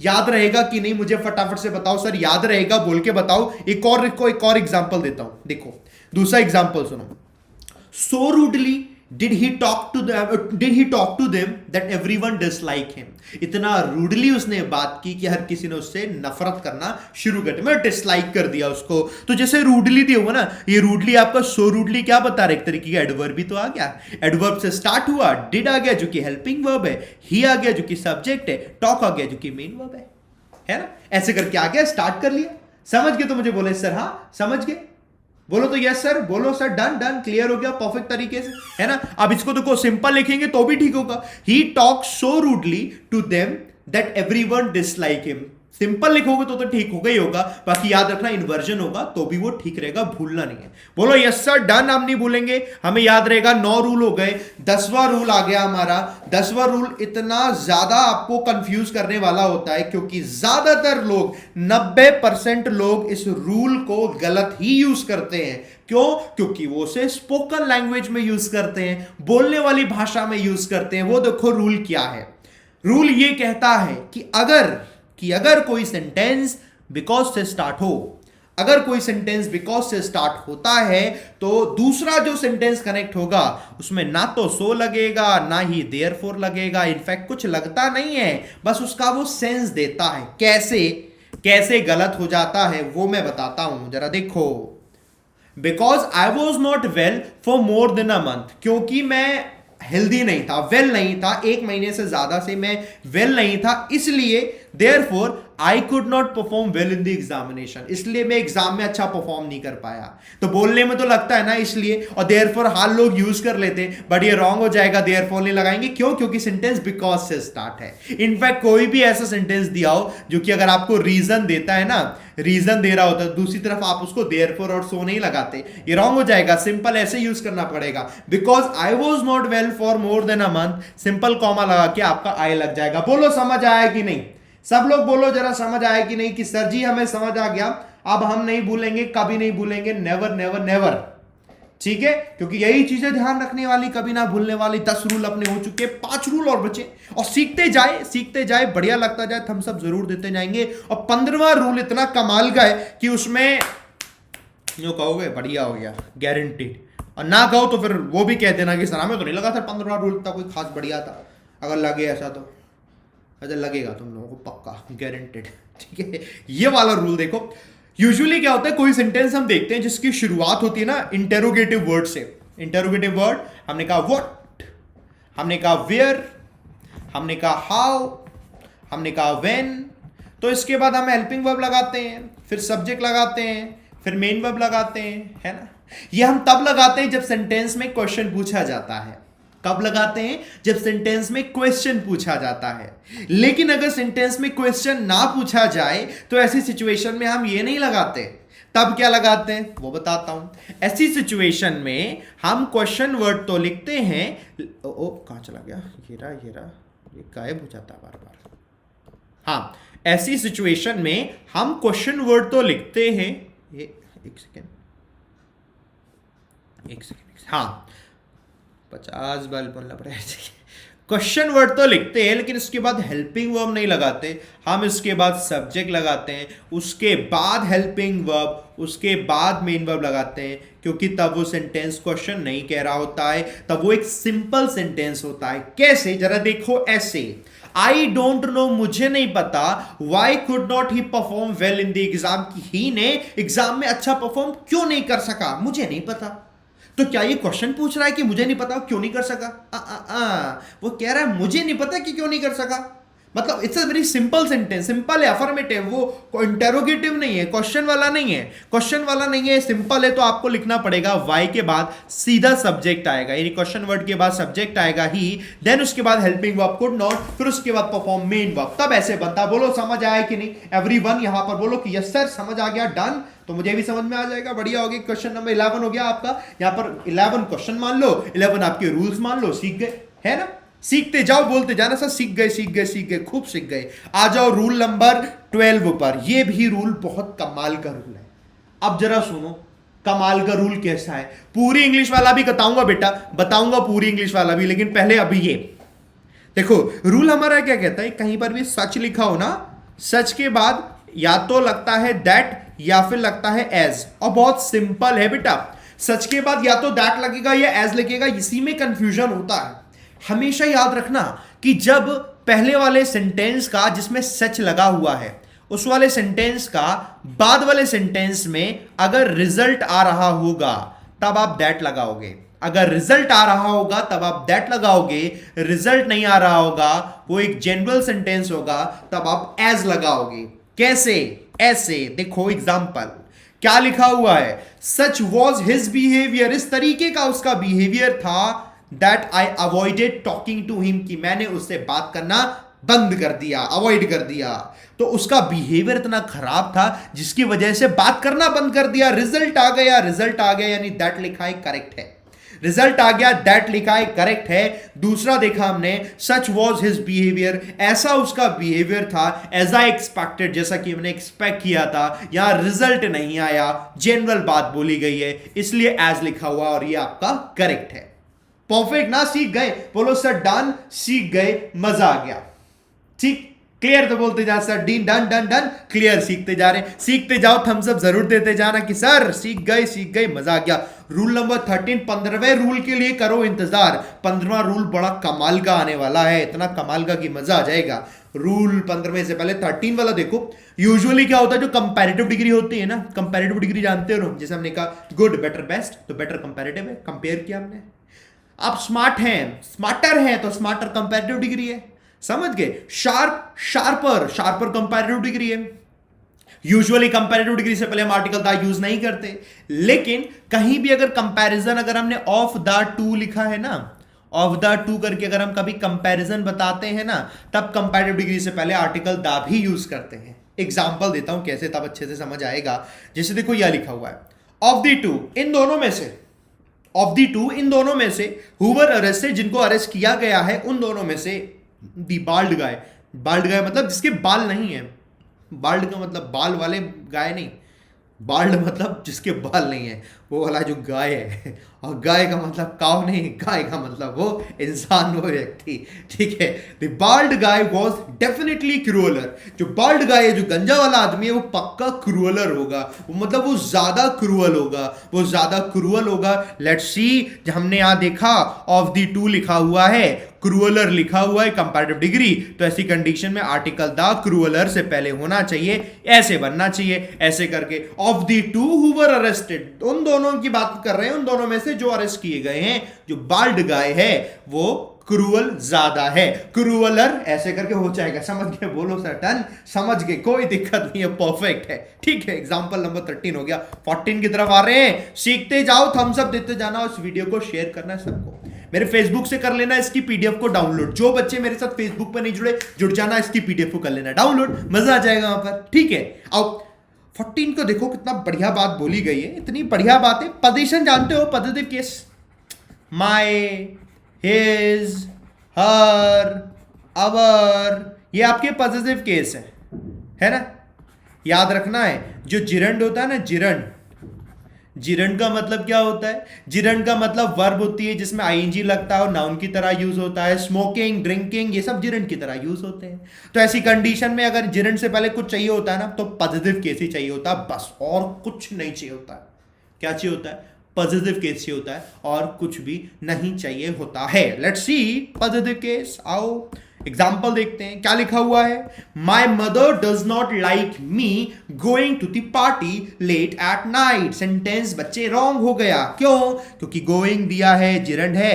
याद रहेगा कि नहीं, मुझे फटाफट से बताओ सर याद रहेगा, बोल के बताओ। एक और एग्जांपल देता हूं, देखो दूसरा एग्जांपल सुनो। सो rudely did he talk to them that everyone dislike him, इतना रूडली उसने बात की कि हर किसी ने उससे नफरत करना शुरू कर दिया, मतलब डिसलाइक कर दिया उसको। तो जैसे रूडली दिया हुआ ना, ये रूडली आपका सो रूडली क्या बता रहे, एक तरीके का एडवर्ब भी तो आ गया, एडवर्ब से स्टार्ट हुआ, डिड आ गया जो कि हेल्पिंग वर्ब है, ही आ गया जो कि सब्जेक्ट है, टॉक आ गया जो कि मेन वर्ब है ना, ऐसे करके आ गया, स्टार्ट कर लिया। समझ गए? तो मुझे बोले सर हाँ समझ गए, बोलो तो यस सर, बोलो सर डन डन, क्लियर हो गया परफेक्ट तरीके से, है ना। अब इसको देखो सिंपल लिखेंगे तो भी ठीक होगा, he talk so rudely to them that everyone dislike him. Simple लिखोगे तो ठीक होगा ही होगा, बाकी याद रखना इन्वर्जन होगा तो भी वो ठीक रहेगा, भूलना नहीं है। बोलो यस सर डन, हम नहीं भूलेंगे, हमें याद रहेगा। 9 रूल हो गए, 10वां रूल आ गया हमारा। 10वां रूल इतना ज्यादा आपको कंफ्यूज करने वाला होता है क्योंकि ज्यादातर लोग 90% लोग इस रूल को गलत ही यूज करते हैं। क्यों? क्योंकि वो उसे स्पोकन लैंग्वेज में यूज करते हैं, बोलने वाली भाषा में यूज करते हैं। वो देखो रूल क्या है, रूल ये कहता है कि अगर कोई सेंटेंस बिकॉज से स्टार्ट हो, अगर कोई सेंटेंस बिकॉज से स्टार्ट होता है तो दूसरा जो सेंटेंस कनेक्ट होगा उसमें ना तो सो लगेगा ना ही देयरफॉर लगेगा, इनफैक्ट कुछ लगता नहीं है, बस उसका वो सेंस देता है। कैसे गलत हो जाता है वो मैं बताता हूं, जरा देखो। Because I was not well for more than a month, क्योंकि मैं हेल्दी नहीं था, वेल नहीं था, 1 महीने से ज्यादा से मैं वेल नहीं था, इसलिए therefore I could not perform well in the examination, इसलिए मैं एग्जाम में अच्छा परफॉर्म नहीं कर पाया। तो बोलने में तो लगता है ना इसलिए, और देयरफॉर हाल लोग यूज कर लेते, बट ये रॉन्ग हो जाएगा, देयरफॉर नहीं लगाएंगे। क्यों? क्योंकि सेंटेंस बिकॉज से स्टार्ट है। इनफैक्ट कोई भी ऐसा सेंटेंस दिया हो जो कि अगर आपको रीजन देता है ना, रीजन दे रहा होता है, दूसरी तरफ आप उसको देयरफॉर और सो नहीं लगाते, ये रॉन्ग हो जाएगा। सिंपल ऐसे यूज करना पड़ेगा, because I was not well for more than a month, simple comma लगा के आपका आई लग जाएगा। बोलो समझ आया कि नहीं? सब लोग बोलो जरा समझ आया कि नहीं, कि सर जी हमें समझ आ गया, अब हम नहीं भूलेंगे, कभी नहीं भूलेंगे, नेवर नेवर नेवर, ठीक है। क्योंकि यही चीजें ध्यान रखने वाली, कभी ना भूलने वाली। 10 रूल अपने हो चुके, 5 रूल और बचे, और सीखते जाए, बढ़िया लगता जाए, हम सब जरूर देते जाएंगे। और 15वां रूल इतना कमाल का है कि उसमें जो कहोगे बढ़िया हो गया, गारंटीड, और ना कहो तो फिर वो भी कह देना कि सर हमें तो नहीं लगा सर 15वां रूल था कोई खास बढ़िया था, अगर लगे ऐसा तो अच्छा लगेगा तुम लोगों को पक्का, गारंटेड, ठीक है। ये वाला रूल देखो, यूजुअली क्या होता है, कोई सेंटेंस हम देखते हैं जिसकी शुरुआत होती है ना इंटेरोगेटिव वर्ड से। इंटेरोगेटिव वर्ड, हमने कहा व्हाट, हमने कहा वेयर, हमने कहा हाउ, हमने कहा व्हेन, तो इसके बाद हम हेल्पिंग वर्ब लगाते हैं, फिर सब्जेक्ट लगाते हैं, फिर मेन वर्ब लगाते हैं, है ना। ये हम तब लगाते हैं जब सेंटेंस में क्वेश्चन पूछा जाता है। कब लगाते हैं? जब सेंटेंस में क्वेश्चन पूछा जाता है। लेकिन अगर सेंटेंस में क्वेश्चन ना पूछा जाए तो ऐसी सिचुएशन में हम ये नहीं लगाते। तब क्या लगाते हैं वो बताता हूं। ऐसी सिचुएशन में हम क्वेश्चन वर्ड तो लिखते हैं, ओ कहां चला गया, ये गायब हो जाता है बार बार। हाँ, ऐसी सिचुएशन में हम क्वेश्चन वर्ड तो लिखते हैं, एक सेकेंड, हाँ 50 बार बोलना पड़ेगा। क्वेश्चन वर्ड तो लिखते हैं लेकिन इसके बाद हेल्पिंग वर्ब नहीं लगाते, हम इसके बाद सब्जेक्ट लगाते हैं, उसके बाद हेल्पिंग वर्ब, उसके बाद मेन वर्ब लगाते हैं, क्योंकि तब वो सेंटेंस क्वेश्चन नहीं कह रहा होता है, तब वो एक सिंपल सेंटेंस होता है। कैसे? जरा देखो ऐसे, आई डोंट नो, मुझे नहीं पता, Y could not he perform well in the exam, कि ही ने एग्जाम में अच्छा परफॉर्म क्यों नहीं कर सका, मुझे नहीं पता। तो क्या ये क्वेश्चन पूछ रहा है कि मुझे नहीं पता क्यों नहीं कर सका? वो कह रहा है मुझे नहीं पता कि क्यों नहीं कर सका, मतलब it's a very simple sentence, simple है, अफर्मेटिव, वो इंटेरोगेटिव नहीं है, क्वेश्चन वाला नहीं है, क्वेश्चन वाला नहीं है, सिंपल है। तो आपको लिखना पड़ेगा वाई के बाद सीधा सब्जेक्ट आएगा, यानी क्वेश्चन वर्ड के बाद सब्जेक्ट आएगा ही, देन उसके बाद हेल्पिंग वर्ब, कुड नॉट, फिर उसके बाद परफॉर्म मेन वर्ब, तब ऐसे बनता। बोलो समझ आया कि नहीं एवरीवन? यहां पर बोलो कि यस सर समझ आ गया, डन, तो मुझे भी समझ में आ जाएगा, बढ़िया हो गया। क्वेश्चन नंबर 11 हो गया आपका, यहां पर 11 क्वेश्चन मान लो, 11 आपके रूल्स मान लो, सीख गए, है ना? सीखते जाओ, बोलते जाना सर सीख गए सीख गए सीख गए, खूब सीख गए। आ जाओ रूल नंबर 12 पर, यह भी रूल बहुत कमाल का रूल है। अब जरा सुनो कमाल का रूल कैसा है, पूरी इंग्लिश वाला भी बताऊंगा बेटा, बताऊंगा पूरी इंग्लिश वाला भी, लेकिन पहले अभी ये देखो रूल हमारा क्या कहता है, कहीं पर भी सच लिखा हो ना, सच के बाद या तो लगता है दैट या फिर लगता है एज, और बहुत सिंपल है बेटा, सच के बाद या तो दैट लगेगा या एज लगेगा, इसी में कंफ्यूजन होता है। हमेशा याद रखना कि जब पहले वाले सेंटेंस का जिसमें सच लगा हुआ है, उस वाले सेंटेंस का बाद वाले सेंटेंस में अगर रिजल्ट आ रहा होगा तब आप दैट लगाओगे, अगर रिजल्ट आ रहा होगा तब आप दैट लगाओगे, रिजल्ट नहीं आ रहा होगा, वो एक जनरल सेंटेंस होगा, तब आप एज लगाओगे। कैसे? ऐसे देखो एग्जांपल क्या लिखा हुआ है, सच वॉज हिज बिहेवियर, इस तरीके का उसका बिहेवियर था, that I avoided talking to him, कि मैंने उससे बात करना बंद कर दिया, अवॉइड कर दिया। तो उसका बिहेवियर इतना खराब था जिसकी वजह से बात करना बंद कर दिया। रिजल्ट आ गया, रिजल्ट आ गया, यानी दैट लिखा है करेक्ट है, रिजल्ट आ गया, दैट लिखा है करेक्ट है। दूसरा देखा हमने, सच वॉज हिज बिहेवियर, ऐसा उसका बिहेवियर था, एज आई एक्सपेक्टेड, जैसा कि हमने एक्सपेक्ट किया था, यहां रिजल्ट नहीं आया, जनरल बात बोली गई है, इसलिए एज लिखा हुआ, और ये आपका करेक्ट है। परफेक्ट ना? सीख गए? बोलो सर डन, सीख गए, मजा आ गया, ठीक, क्लियर? तो बोलते जा sir dean, done done done, clear, सीखते जा रहे हैं, सीखते जाओ, थम्स अप जरूर देते जाना कि सर सीख गए, मजा आ गया। रूल नंबर 13, 15वें रूल के लिए करो इंतजार, 15वां रूल बड़ा कमाल का आने वाला है, इतना कमाल का कि मजा आ जाएगा। रूल 15वें से पहले 13 वाला देखो। यूजुअली क्या होता है, जो कंपैरेटिव डिग्री होती है ना, कंपैरेटिव डिग्री जानते हो, जैसे हमने कहा गुड बेटर बेस्ट, तो बेटर कंपैरेटिव है, कंपेयर किया हमने। आप स्मार्ट हैं, स्मार्टर हैं, तो स्मार्टर कंपैरेटिव डिग्री है, समझ गए? शार्प, शार्पर कंपैरेटिव डिग्री है। यूजुअली कंपैरेटिव डिग्री से पहले हम आर्टिकल द यूज नहीं करते, लेकिन कहीं भी अगर कंपैरिजन, अगर हमने ऑफ द टू लिखा है ना, ऑफ द टू करके अगर हम कभी कंपैरिजन बताते हैं ना, तब कंपैरेटिव डिग्री से पहले आर्टिकल द भी यूज करते हैं। एग्जांपल देता हूं कैसे, तब अच्छे से समझ आएगा। जैसे देखो यह लिखा हुआ है, ऑफ द टू, इन दोनों में से, ऑफ द टू, इन दोनों में से, हुवर अरेस्टेड, जिनको अरेस्ट किया गया है, उन दोनों में से दी बाल्ड गाय, बाल्ड गाय मतलब जिसके बाल नहीं है, बाल्ड का मतलब बाल वाले गाय नहीं, बाल्ड मतलब जिसके बाल नहीं है, वो वाला जो गाय है, और गाय का मतलब काव नहीं, गाय का मतलब वो इंसान, वो व्यक्ति, ठीक है। The bald guy was definitely crueller, जो बाल्ड गाय है, जो गंजा वाला आदमी है, वो पक्का क्रूअलर होगा, वो मतलब वो ज्यादा क्रूअल होगा, वो ज्यादा क्रूअल होगा। लेट्स सी, हमने यहां देखा ऑफ द टू लिखा हुआ है, क्रूअलर लिखा हुआ है, कंपैरेटिव डिग्री, तो ऐसी कंडीशन में आर्टिकल द क्रूअलर से पहले होना चाहिए, ऐसे बनना चाहिए, ऐसे करके of the two who were arrested, उन दोनों की बात कर रहे हैं, उन दोनों में से जो अरेस्ट किए गए हैं, जो बाल्ड गाय है वो क्रूअल ज्यादा है, क्रूअलर, ऐसे करके हो जाएगा, समझ गए? बोलो सर डन, समझ गए, कोई दिक्कत नहीं है, परफेक्ट है, ठीक है। एग्जांपल नंबर 13 हो गया, 14 की तरफ आ रहे हैं, सीखते जाओ, थम्स अप देते जाना, और इस वीडियो को शेयर करना है सबको। मेरे फेसबुक से कर लेना इसकी पीडीएफ को डाउनलोड, जो बच्चे मेरे साथ फेसबुक पर नहीं जुड़े, जुड़ जाना, इसकी पीडीएफ को कर लेना डाउनलोड, मजा आ जाएगा वहां पर, ठीक है। अब 14 को देखो, कितना बढ़िया बात बोली गई है, इतनी बढ़िया बात है। पोजीशन जानते हो, पॉजिटिव केस, माय, हिज, हर, अवर, ये आपके पॉजिटिव केस है ना, याद रखना है। जो जिरंड होता है ना, जिरंड, जिरंड का मतलब क्या होता है? जिरंड का मतलब वर्ब होती है जिसमें आईएनजी लगता है और नाउन की तरह यूज होता है। स्मोकिंग, ड्रिंकिंग, ये सब जिरंड की तरह यूज होते हैं। तो ऐसी कंडीशन में अगर जिरंड से पहले कुछ चाहिए होता है ना, तो पॉजिटिव केस ही चाहिए होता है, बस, और कुछ नहीं चाहिए होता है। क्या चाहिए होता है? पॉजिटिव केस चाहिए होता है, और कुछ भी नहीं चाहिए होता है। लेट्स सी पॉजिटिव केस, आओ एग्जाम्पल देखते हैं। क्या लिखा हुआ है? My mother does not like me going to the party late at night. Sentence बच्चे रॉन्ग हो गया, क्यों? क्योंकि गोइंग दिया है, जिरंड है,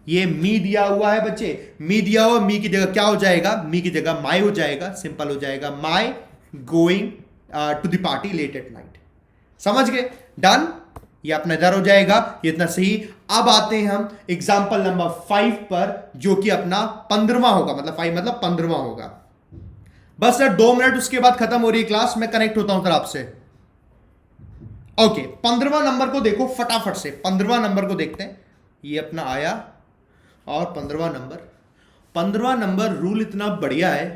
ये मी दिया हुआ है बच्चे, मी दिया हुआ, मी की जगह क्या हो जाएगा, मी की जगह माई हो जाएगा, सिंपल हो जाएगा, my going to the party late at night. समझ गए? डन। ये अपना इधर हो जाएगा, ये इतना सही। अब आते हैं हम एग्जाम्पल नंबर 5 पर, जो कि अपना 15वां होगा, मतलब 5 मतलब 15वां होगा। बस सर 2 मिनट, उसके बाद खत्म हो रही क्लास, मैं कनेक्ट होता हूं सर आपसे। ओके, 15वां नंबर को देखो फटाफट से, 15वां नंबर को देखते हैं। ये अपना आया, और 15वां नंबर रूल इतना बढ़िया है।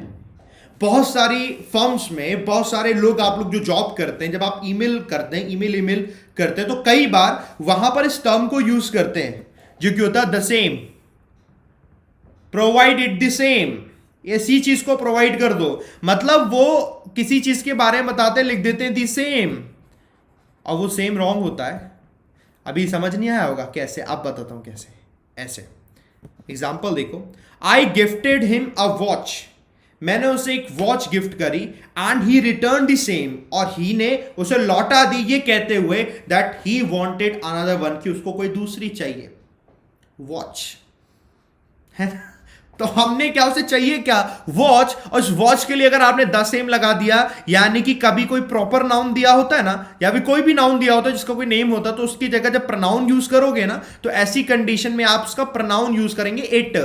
बहुत सारी फर्म्स में बहुत सारे लोग, आप लोग जो जॉब करते हैं, जब आप ईमेल करते हैं, ईमेल करते हैं, तो कई बार वहां पर इस टर्म को यूज करते हैं, जो कि होता है the same, provide it the same. ऐसी चीज को प्रोवाइड कर दो, मतलब वो किसी चीज के बारे में बताते लिख देते हैं द सेम, और वो सेम रॉन्ग होता है। अभी समझ नहीं आया होगा कैसे, अब बताता हूं कैसे। ऐसे एग्जाम्पल देखो, I gifted him a watch, मैंने उसे एक वॉच गिफ्ट करी, and he return the same, और ही ने उसे लौटा दी, ये कहते हुए that he wanted another one, कि उसको कोई दूसरी चाहिए वॉच, है ना? तो हमने क्या, उसे चाहिए क्या, वॉच, और उस वॉच के लिए अगर आपने द सेम लगा दिया, यानी कि कभी कोई प्रॉपर नाउन दिया होता है ना, या भी कोई भी नाउन दिया होता है जिसका कोई नेम होता है, तो उसकी जगह जब प्रोनाउन यूज करोगे ना, तो ऐसी कंडीशन में आप उसका प्रोनाउन यूज करेंगे इट।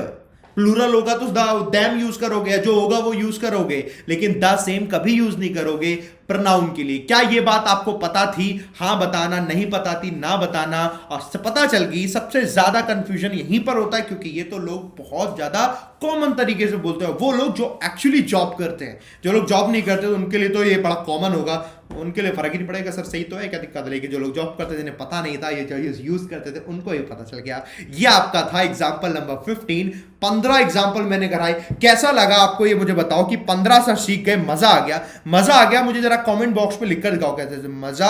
प्लूरल होगा तो दैम यूज करोगे, जो होगा वो यूज करोगे, लेकिन द सेम कभी यूज नहीं करोगे प्रोनाउन के लिए। क्या ये बात आपको पता थी? हाँ बताना, नहीं पता थी ना बताना, और पता चल गई। सबसे ज्यादा कंफ्यूजन यहीं पर होता है, क्योंकि ये तो लोग बहुत ज्यादा कॉमन तरीके से बोलते हैं। वो लोग जो एक्चुअली जॉब करते हैं, जो लोग जॉब नहीं करते, तो उनके लिए तो ये बड़ा कॉमन होगा, उनके लिए फर्क ही नहीं पड़ेगा सर सही तो है क्या दिक्कत है, लेकिन जो लोग जॉब करते थे, जिन्हें पता नहीं था, ये यूज करते थे, उनको ये पता चल गया। ये आपका था एग्जाम्पल नंबर 15। 15 एग्जाम्पल मैंने कराए, कैसा लगा आपको ये मुझे बताओ, कि 15 सर सीख गए, मजा आ गया? मजा आ गया? मुझे जरा कमेंट बॉक्स पे लिखकर दिखाओ कैसे मजा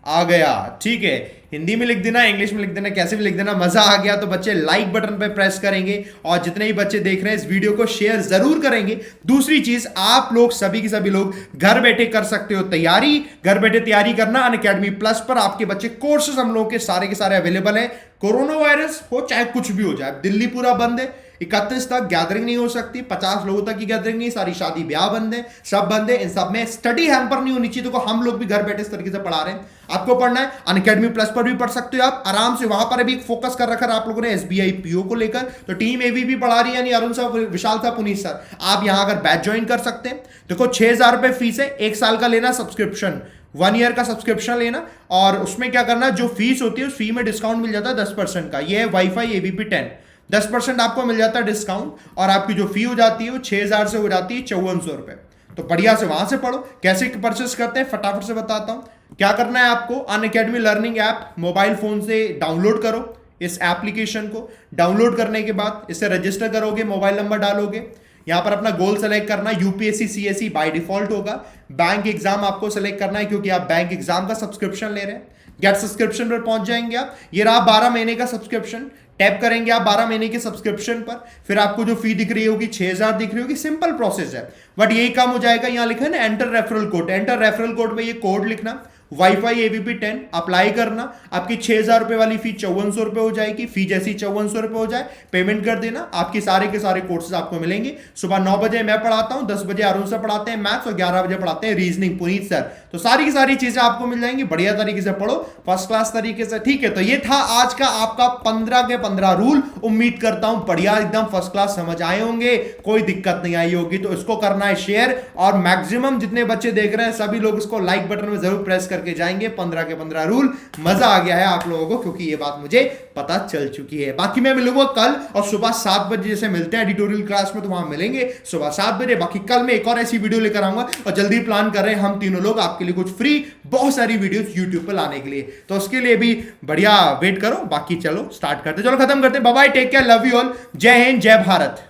आ गया। ठीक है, हिंदी में लिख देना, इंग्लिश में लिख देना, कैसे भी लिख देना, मजा आ गया। तो बच्चे लाइक बटन पे प्रेस करेंगे, और जितने भी बच्चे देख रहे हैं इस वीडियो को शेयर जरूर करेंगे। दूसरी चीज, आप लोग सभी के सभी लोग घर बैठे कर सकते हो तैयारी, घर बैठे तैयारी करना। अनअकैडमी प्लस पर आपके बच्चे कोर्सेज हम लोग के सारे अवेलेबल है। कोरोना वायरस हो चाहे कुछ भी हो जाए, दिल्ली पूरा बंद है, 31 तक गैदरिंग नहीं हो सकती, 50 लोगों तक की गैदरिंग नहीं, सारी शादी ब्याह बंद है, सब बंद है। इन सब में स्टडी हैम्पर नहीं होनी चाहिए। तो हम लोग भी घर बैठे इस तरीके से पढ़ा रहे हैं। आपको पढ़ना है अनअकैडमी प्लस पर भी पढ़ सकते हो आप आराम से। वहां पर भी एक फोकस कर रखा है आप लोगों ने एसबीआई पीओ को लेकर, तो टीम एवीपी पढ़ा रही है, यानी अरुण सर, विशाल सर, पुनीत सर। आप यहां अगर बैच ज्वाइन कर सकते हैं, देखो 6000 रुपए फीस है, 1 साल का लेना सब्सक्रिप्शन, 1 ईयर का सब्सक्रिप्शन लेना, और उसमें क्या करना, जो फीस होती है उस फी में डिस्काउंट मिल जाता है 10% का। ये है वाईफाई एवीपी 10, 10% आपको मिल जाता है डिस्काउंट, और आपकी जो फी हो जाती है वो 6000 से हो जाती है 5400 रुपए। तो बढ़िया से वहां से पढ़ो। कैसे परचेस करते हैं फटाफट से बताता हूं। क्या करना है आपको, Unacademy learning app mobile phone से डाउनलोड करो। इस एप्लीकेशन को डाउनलोड करने के बाद इसे रजिस्टर करोगे, मोबाइल नंबर डालोगे, यहां पर अपना गोल सेलेक्ट करना, यूपीएससी सीएससी बाय डिफॉल्ट होगा। बैंक एग्जाम आपको सेलेक्ट करना है, क्योंकि आप बैंक एग्जाम का सब्सक्रिप्शन ले रहे हैं। गेट सब्सक्रिप्शन पर पहुंच जाएंगे आप। ये रहा 12 महीने का सब्सक्रिप्शन। टैप करेंगे आप 12 महीने के सब्सक्रिप्शन पर, फिर आपको जो फी दिख रही होगी 6000 दिख रही होगी। सिंपल प्रोसेस है, बट यही काम हो जाएगा। यहां लिखा है ना enter referral code, enter referral code में ये कोड लिखना, वाईफाई एवीपी 10 अप्लाई करना। आपकी 6000 रुपए वाली फी 5400 रुपए हो जाएगी। फी जैसी 5400 रुपए हो जाए पेमेंट कर देना, आपके सारे के सारे कोर्सेज आपको मिलेंगे। सुबह 9 बजे मैं पढ़ाता हूं, 10 बजे अरुण सर पढ़ाते हैं मैथ्स, और 11 बजे पढ़ाते हैं रीजनिंग पुनीत सर। तो सारी की सारी चीजें आपको मिल जाएंगी। बढ़िया तरीके से पढ़ो, फर्स्ट क्लास तरीके से। ठीक है, तो ये था आज का आपका 15 के 15 रूल। उम्मीद करता हूं बढ़िया एकदम फर्स्ट क्लास समझ आए होंगे, कोई दिक्कत नहीं आई होगी। तो इसको करना है शेयर, और मैक्सिमम जितने बच्चे देख रहे हैं सभी लोग इसको लाइक बटन में जरूर प्रेस करके जाएंगे। 15 के 15 रूल। मजा आ गया है आप लोगों को, क्योंकि ये बात मुझे पता चल चुकी है। बाकी मैं मिलूंगा कल, और सुबह 7 बजे जैसे मिलते हैं एडिटोरियल क्लास में, तो वहां मिलेंगे सुबह 7 बजे। बाकी कल मैं एक और ऐसी वीडियो लेकर आऊंगा, और जल्दी प्लान कर रहे हैं हम तीनों लोग आपके लिए कुछ फ्री बहुत सारी वीडियोस यूट्यूब पर लाने के लिए। तो उसके लिए भी बढ़िया वेट करो। बाकी चलो स्टार्ट करते, चलो खत्म करते। Bye bye, take care, love you all, जय हिंद, जय भारत।